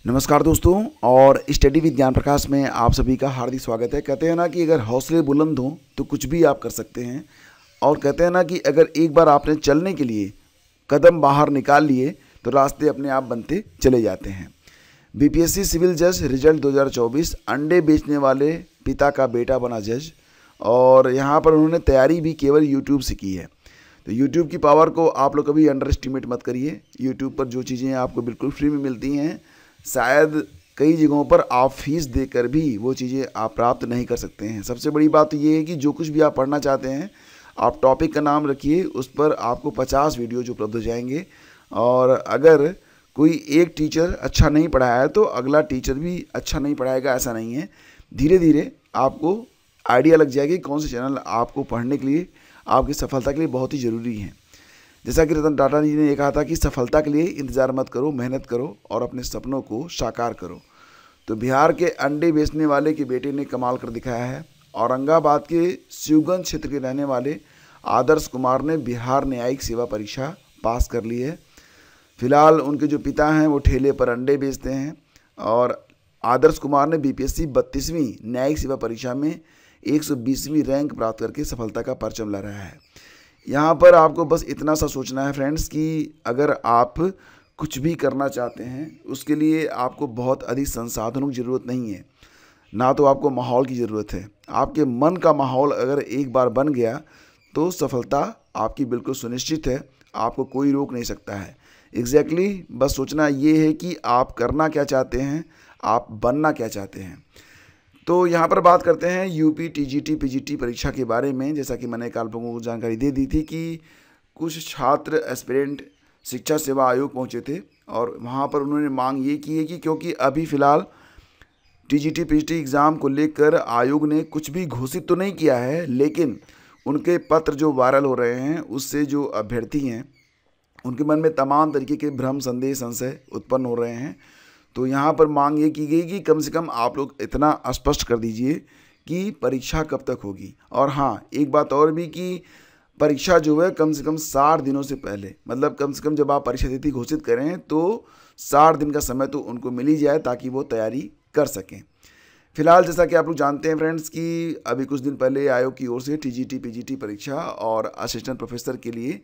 नमस्कार दोस्तों, और स्टडी विद ज्ञान प्रकाश में आप सभी का हार्दिक स्वागत है। कहते हैं ना कि अगर हौसले बुलंद हों तो कुछ भी आप कर सकते हैं, और कहते हैं ना कि अगर एक बार आपने चलने के लिए कदम बाहर निकाल लिए तो रास्ते अपने आप बनते चले जाते हैं। बीपीएससी सिविल जज रिजल्ट 2024, अंडे बेचने वाले पिता का बेटा बना जज। और यहाँ पर उन्होंने तैयारी भी केवल यूट्यूब से की है। तो यूट्यूब की पावर को आप लोग कभी अंडर एस्टिमेट मत करिए। यूट्यूब पर जो चीज़ें आपको बिल्कुल फ्री में मिलती हैं, शायद कई जगहों पर आप फीस देकर भी वो चीज़ें आप प्राप्त नहीं कर सकते हैं। सबसे बड़ी बात तो ये है कि जो कुछ भी आप पढ़ना चाहते हैं, आप टॉपिक का नाम रखिए, उस पर आपको 50 वीडियोज उपलब्ध हो जाएंगे। और अगर कोई एक टीचर अच्छा नहीं पढ़ाया है तो अगला टीचर भी अच्छा नहीं पढ़ाएगा, ऐसा नहीं है। धीरे धीरे आपको आइडिया लग जाएगी कौन से चैनल आपको पढ़ने के लिए, आपकी सफलता के लिए बहुत ही ज़रूरी है। जैसा कि रतन टाटा जी ने ये कहा था कि सफलता के लिए इंतज़ार मत करो, मेहनत करो और अपने सपनों को साकार करो। तो बिहार के अंडे बेचने वाले के बेटे ने कमाल कर दिखाया है। औरंगाबाद के शिवगंज क्षेत्र के रहने वाले आदर्श कुमार ने बिहार न्यायिक सेवा परीक्षा पास कर ली है। फिलहाल उनके जो पिता हैं वो ठेले पर अंडे बेचते हैं, और आदर्श कुमार ने बीपीएससी 32वीं न्यायिक सेवा परीक्षा में 120वीं रैंक प्राप्त करके सफलता का परचम लहराया है। यहाँ पर आपको बस इतना सा सोचना है फ्रेंड्स कि अगर आप कुछ भी करना चाहते हैं, उसके लिए आपको बहुत अधिक संसाधनों की ज़रूरत नहीं है, ना तो आपको माहौल की ज़रूरत है। आपके मन का माहौल अगर एक बार बन गया तो सफलता आपकी बिल्कुल सुनिश्चित है, आपको कोई रोक नहीं सकता है। एग्जैक्टली बस सोचना ये है कि आप करना क्या चाहते हैं, आप बनना क्या चाहते हैं। तो यहाँ पर बात करते हैं यूपी टीजीटी पीजीटी परीक्षा के बारे में। जैसा कि मैंने कल लोगों को जानकारी दे दी थी कि कुछ छात्र एस्पिरेंट शिक्षा सेवा आयोग पहुँचे थे, और वहाँ पर उन्होंने मांग ये की है कि क्योंकि अभी फ़िलहाल टीजीटी पीजीटी एग्ज़ाम को लेकर आयोग ने कुछ भी घोषित तो नहीं किया है, लेकिन उनके पत्र जो वायरल हो रहे हैं उससे जो अभ्यर्थी हैं उनके मन में तमाम तरीके के भ्रम, संदेह, संशय उत्पन्न हो रहे हैं। तो यहाँ पर मांग ये की गई कि कम से कम आप लोग इतना स्पष्ट कर दीजिए कि परीक्षा कब तक होगी। और हाँ, एक बात और भी कि परीक्षा जो है कम से कम 60 दिनों से पहले, मतलब कम से कम जब आप परीक्षा तिथि घोषित करें तो 60 दिन का समय तो उनको मिल ही जाए ताकि वो तैयारी कर सकें। फिलहाल जैसा कि आप लोग जानते हैं फ्रेंड्स कि अभी कुछ दिन पहले आयोग की ओर से टीजीटी पीजीटी परीक्षा और असिस्टेंट प्रोफेसर के लिए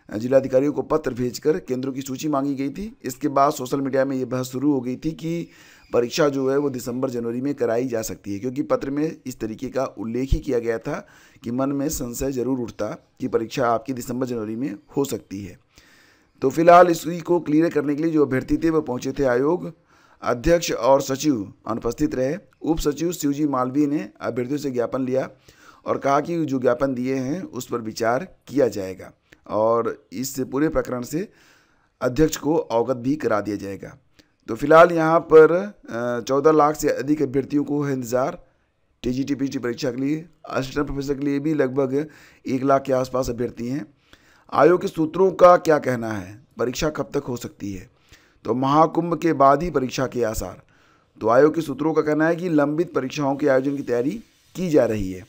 जिलाधिकारियों को पत्र भेजकर केंद्रों की सूची मांगी गई थी। इसके बाद सोशल मीडिया में ये बहस शुरू हो गई थी कि परीक्षा जो है वो दिसंबर जनवरी में कराई जा सकती है, क्योंकि पत्र में इस तरीके का उल्लेख ही किया गया था कि मन में संशय जरूर उठता कि परीक्षा आपकी दिसंबर जनवरी में हो सकती है। तो फिलहाल इसी को क्लियर करने के लिए जो अभ्यर्थी थे वो पहुँचे थे आयोग। अध्यक्ष और सचिव अनुपस्थित रहे। उप सचिव शिवजी मालवीय ने अभ्यर्थियों से ज्ञापन लिया और कहा कि जो ज्ञापन दिए हैं उस पर विचार किया जाएगा और इस पूरे प्रकरण से अध्यक्ष को अवगत भी करा दिया जाएगा। तो फिलहाल यहाँ पर 14 लाख से अधिक अभ्यर्थियों को है इंतज़ार टीजीटी पीजीटी परीक्षा के लिए। असिस्टेंट प्रोफेसर के लिए भी लगभग 1 लाख के आसपास अभ्यर्थी हैं। आयोग के सूत्रों का क्या कहना है, परीक्षा कब तक हो सकती है? तो महाकुंभ के बाद ही परीक्षा के आसार। तो आयोग के सूत्रों का कहना है कि लंबित परीक्षाओं के आयोजन की तैयारी की जा रही है,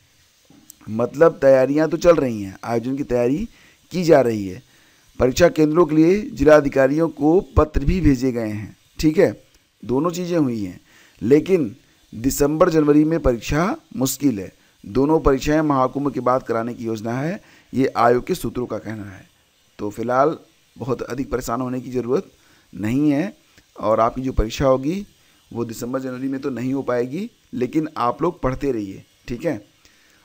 मतलब तैयारियां तो चल रही हैं, आयोजन की तैयारी की जा रही है। परीक्षा केंद्रों के लिए जिलाधिकारियों को पत्र भी भेजे गए हैं। ठीक है, दोनों चीज़ें हुई हैं, लेकिन दिसंबर जनवरी में परीक्षा मुश्किल है। दोनों परीक्षाएं महाकुंभ के बाद कराने की योजना है, ये आयोग के सूत्रों का कहना है। तो फिलहाल बहुत अधिक परेशान होने की ज़रूरत नहीं है, और आपकी जो परीक्षा होगी वो दिसंबर जनवरी में तो नहीं हो पाएगी, लेकिन आप लोग पढ़ते रहिए। ठीक है,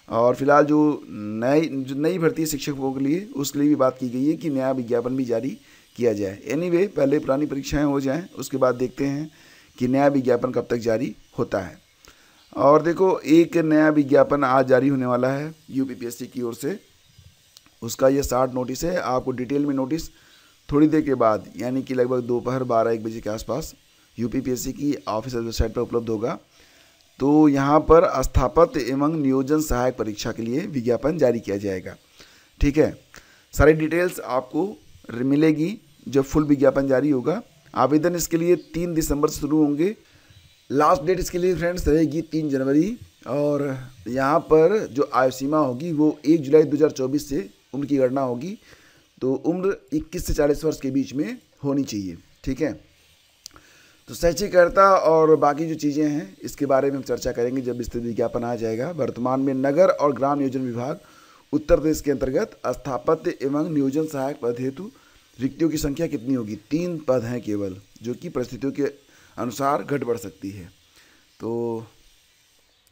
और फिलहाल जो नई भर्ती शिक्षकों के लिए उसके लिए भी बात की गई है कि नया विज्ञापन भी जारी किया जाए। एनीवे, पहले पुरानी परीक्षाएं हो जाएं, उसके बाद देखते हैं कि नया विज्ञापन कब तक जारी होता है। और देखो, एक नया विज्ञापन आज जारी होने वाला है यूपीपीएससी की ओर से। उसका ये 60 नोटिस है। आपको डिटेल में नोटिस थोड़ी देर के बाद, यानी कि लगभग दोपहर 12-1 बजे के आसपास यूपीपीएससी की ऑफिशियल वेबसाइट पर उपलब्ध होगा। तो यहाँ पर स्थापत्य एवं नियोजन सहायक परीक्षा के लिए विज्ञापन जारी किया जाएगा। ठीक है, सारी डिटेल्स आपको मिलेगी जब फुल विज्ञापन जारी होगा। आवेदन इसके लिए 3 दिसंबर से शुरू होंगे। लास्ट डेट इसके लिए फ्रेंड्स रहेगी 3 जनवरी, और यहाँ पर जो आयु सीमा होगी वो 1 जुलाई 2024 से उम्र की गणना होगी। तो उम्र 21 से 40 वर्ष के बीच में होनी चाहिए। ठीक है, तो शैक्षिक अर्हता और बाकी जो चीज़ें हैं इसके बारे में हम चर्चा करेंगे जब विस्तृत विज्ञापन आ जाएगा। वर्तमान में नगर और ग्राम नियोजन विभाग उत्तर प्रदेश के अंतर्गत स्थापत्य एवं नियोजन सहायक पद हेतु रिक्तियों की संख्या कितनी होगी? 3 पद हैं केवल, जो कि परिस्थितियों के अनुसार घट बढ़ सकती है। तो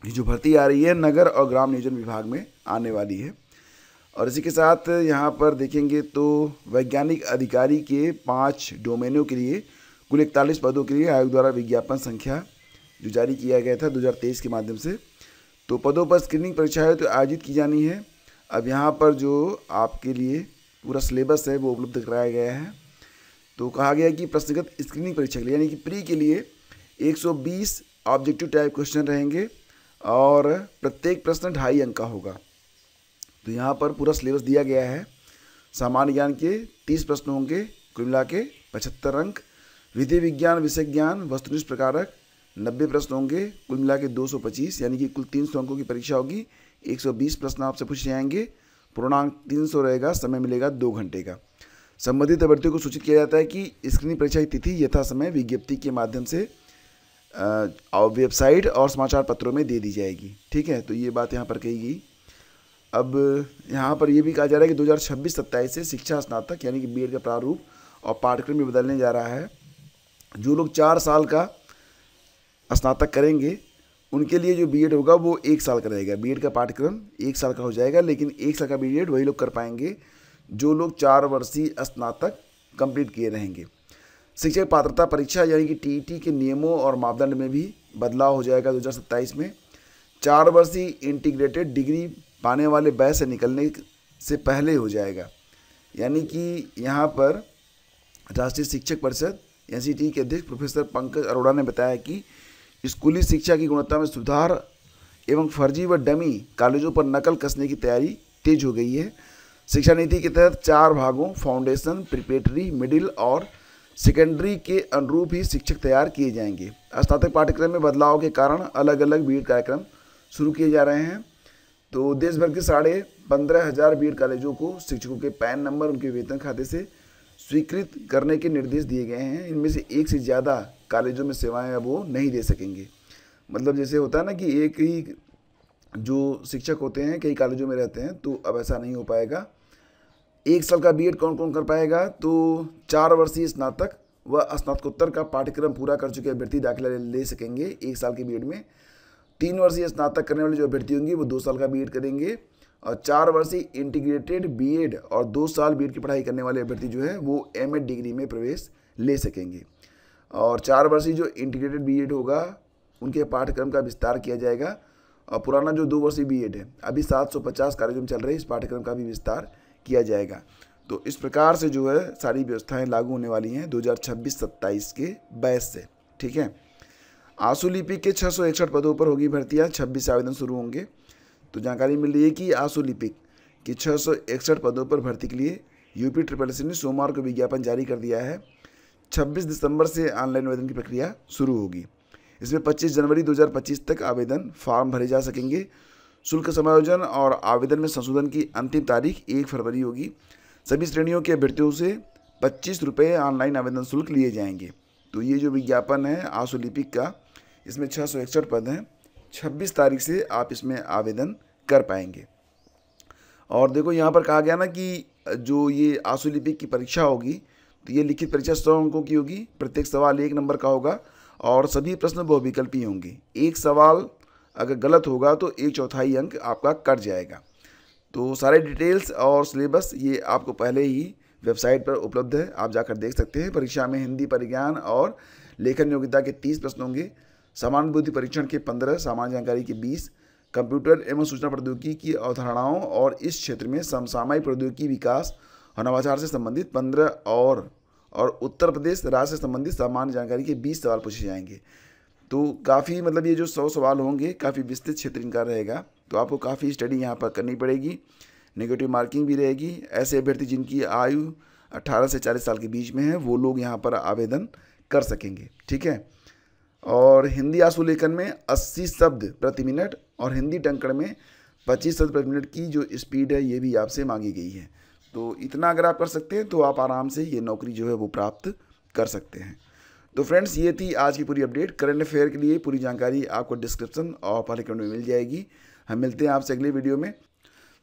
ये जो भर्ती आ रही है नगर और ग्राम नियोजन विभाग में आने वाली है। और इसी के साथ यहाँ पर देखेंगे तो वैज्ञानिक अधिकारी के 5 डोमेनों के लिए कुल 41 पदों के लिए आयोग द्वारा विज्ञापन संख्या जो जारी किया गया था 2023 के माध्यम से, तो पदों पर स्क्रीनिंग परीक्षाएं तो आयोजित की जानी है। अब यहाँ पर जो आपके लिए पूरा सिलेबस है वो उपलब्ध कराया गया है। तो कहा गया कि प्रश्नगत स्क्रीनिंग परीक्षा के लिए यानी कि प्री के लिए 120 ऑब्जेक्टिव टाइप क्वेश्चन रहेंगे और प्रत्येक प्रश्न 2.5 अंक का होगा। तो यहाँ पर पूरा सिलेबस दिया गया है। सामान्य ज्ञान के 30 प्रश्न होंगे, कुल मिला के 75 अंक। विधि विज्ञान विषय ज्ञान वस्तुनिष्ठ प्रकारक 90 प्रश्न होंगे, कुल मिला के 225, यानी कि कुल 300 अंकों की परीक्षा होगी। 120 प्रश्न आपसे पूछे जाएंगे, पूर्णांक 300 रहेगा, समय मिलेगा 2 घंटे का। संबंधित अभ्यर्थियों को सूचित किया जाता है कि स्क्रीनिंग परीक्षा की तिथि यथा समय विज्ञप्ति के माध्यम से वेबसाइट और समाचार पत्रों में दे दी जाएगी। ठीक है, तो ये बात यहाँ पर कही गई। अब यहाँ पर यह भी कहा जा रहा है कि 2026-27 से शिक्षा स्नातक यानी कि बीएड का प्रारूप और पाठ्यक्रम भी बदलने जा रहा है। जो लोग 4 साल का स्नातक करेंगे उनके लिए जो बीएड होगा वो 1 साल का रहेगा। बीएड का पाठ्यक्रम 1 साल का हो जाएगा, लेकिन 1 साल का बीएड वही लोग कर पाएंगे जो लोग 4 वर्षीय स्नातक कंप्लीट किए रहेंगे। शिक्षक पात्रता परीक्षा यानी कि टीईटी के नियमों और मापदंड में भी बदलाव हो जाएगा 2027 में। 4 वर्षीय इंटीग्रेटेड डिग्री पाने वाले बैच से निकलने से पहले हो जाएगा। यानी कि यहाँ पर राष्ट्रीय शिक्षक परिषद एनसीटी के अध्यक्ष प्रोफेसर पंकज अरोड़ा ने बताया कि स्कूली शिक्षा की गुणवत्ता में सुधार एवं फर्जी व डमी कॉलेजों पर नकल कसने की तैयारी तेज हो गई है। शिक्षा नीति के तहत 4 भागों फाउंडेशन, प्रिपरेटरी, मिडिल और सेकेंडरी के अनुरूप ही शिक्षक तैयार किए जाएंगे। स्नातक पाठ्यक्रम में बदलाव के कारण अलग अलग बीएड कार्यक्रम शुरू किए जा रहे हैं। तो देश भर के 15,500 बीएड कॉलेजों को शिक्षकों के पैन नंबर उनके वेतन खाते से स्वीकृत करने के निर्देश दिए गए हैं। इनमें से एक से ज़्यादा कॉलेजों में सेवाएं अब वो नहीं दे सकेंगे। मतलब जैसे होता है ना कि एक ही जो शिक्षक होते हैं कई कॉलेजों में रहते हैं, तो अब ऐसा नहीं हो पाएगा। 1 साल का बीएड कौन कौन कर पाएगा? तो 4 वर्षीय स्नातक व स्नातकोत्तर का पाठ्यक्रम पूरा कर चुके अभ्यर्थी दाखिला ले सकेंगे 1 साल के बीएड में। 3 वर्षीय स्नातक करने वाले जो अभ्यर्थी होंगे वो 2 साल का बीएड करेंगे और 4 वर्षीय इंटीग्रेटेड बीएड और 2 साल बीएड की पढ़ाई करने वाले अभ्यर्थी जो है वो एमएड डिग्री में प्रवेश ले सकेंगे। और 4 वर्षीय जो इंटीग्रेटेड बीएड होगा उनके पाठ्यक्रम का विस्तार किया जाएगा। और पुराना जो 2 वर्षीय बीएड है अभी 750 कार्यक्रम चल रहे हैं, इस पाठ्यक्रम का भी विस्तार किया जाएगा। तो इस प्रकार से जो है सारी व्यवस्थाएं लागू होने वाली हैं 2026-27 के बैच से। ठीक है, आंसू लिपि के 661 पदों पर होगी भर्तियाँ, 26 से आवेदन शुरू होंगे। तो जानकारी मिल रही है कि आंसू लिपिक के 661 पदों पर भर्ती के लिए यूपी SSSC ने सोमवार को विज्ञापन जारी कर दिया है। 26 दिसंबर से ऑनलाइन आवेदन की प्रक्रिया शुरू होगी। इसमें 25 जनवरी 2025 तक आवेदन फॉर्म भरे जा सकेंगे। शुल्क समायोजन और आवेदन में संशोधन की अंतिम तारीख 1 फरवरी होगी। सभी श्रेणियों के अभ्यर्थियों से 25 रुपये ऑनलाइन आवेदन शुल्क लिए जाएंगे। तो ये जो विज्ञापन है आंसू लिपिक का, इसमें 661 पद हैं। 26 तारीख से आप इसमें आवेदन कर पाएंगे। और देखो यहाँ पर कहा गया ना कि जो ये आंसू लिपिक की परीक्षा होगी तो ये लिखित परीक्षा 100 अंकों की होगी। प्रत्येक सवाल 1 नंबर का होगा और सभी प्रश्न बहुविकल्पीय होंगे। एक सवाल अगर गलत होगा तो 1/4 अंक आपका कट जाएगा। तो सारे डिटेल्स और सिलेबस ये आपको पहले ही वेबसाइट पर उपलब्ध है, आप जाकर देख सकते हैं। परीक्षा में हिंदी, परिज्ञान और लेखन योग्यता के 30 प्रश्न होंगे। सामान्य बुद्धि परीक्षण के 15, सामान्य जानकारी के 20, कंप्यूटर एवं सूचना प्रौद्योगिकी की अवधारणाओं और इस क्षेत्र में समसामयिक प्रौद्योगिकी विकास और नवाचार से संबंधित 15 और उत्तर प्रदेश राज्य से संबंधित सामान्य जानकारी के 20 सवाल पूछे जाएंगे। तो काफ़ी मतलब ये जो 100 सवाल होंगे काफ़ी विस्तृत क्षेत्र इनका रहेगा। तो आपको काफ़ी स्टडी यहाँ पर करनी पड़ेगी। नेगेटिव मार्किंग भी रहेगी। ऐसे अभ्यर्थी जिनकी आयु 18 से 40 साल के बीच में है वो लोग यहाँ पर आवेदन कर सकेंगे। ठीक है, और हिंदी आंसू लेखन में 80 शब्द प्रति मिनट और हिंदी टंकण में 25 शब्द प्रति मिनट की जो स्पीड है ये भी आपसे मांगी गई है। तो इतना अगर आप कर सकते हैं तो आप आराम से ये नौकरी जो है वो प्राप्त कर सकते हैं। तो फ्रेंड्स, ये थी आज की पूरी अपडेट। करंट अफेयर के लिए पूरी जानकारी आपको डिस्क्रिप्शन और पहले कमेंट में मिल जाएगी। हम मिलते हैं आपसे अगले वीडियो में।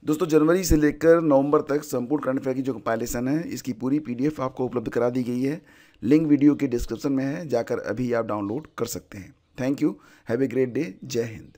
दोस्तों, जनवरी से लेकर नवंबर तक संपूर्ण करंट अफेयर की जो कंपाइलेशन है, इसकी पूरी PDF आपको उपलब्ध करा दी गई है। लिंक वीडियो के डिस्क्रिप्शन में है, जाकर अभी आप डाउनलोड कर सकते हैं। Thank you. Have a great day. जय हिंद।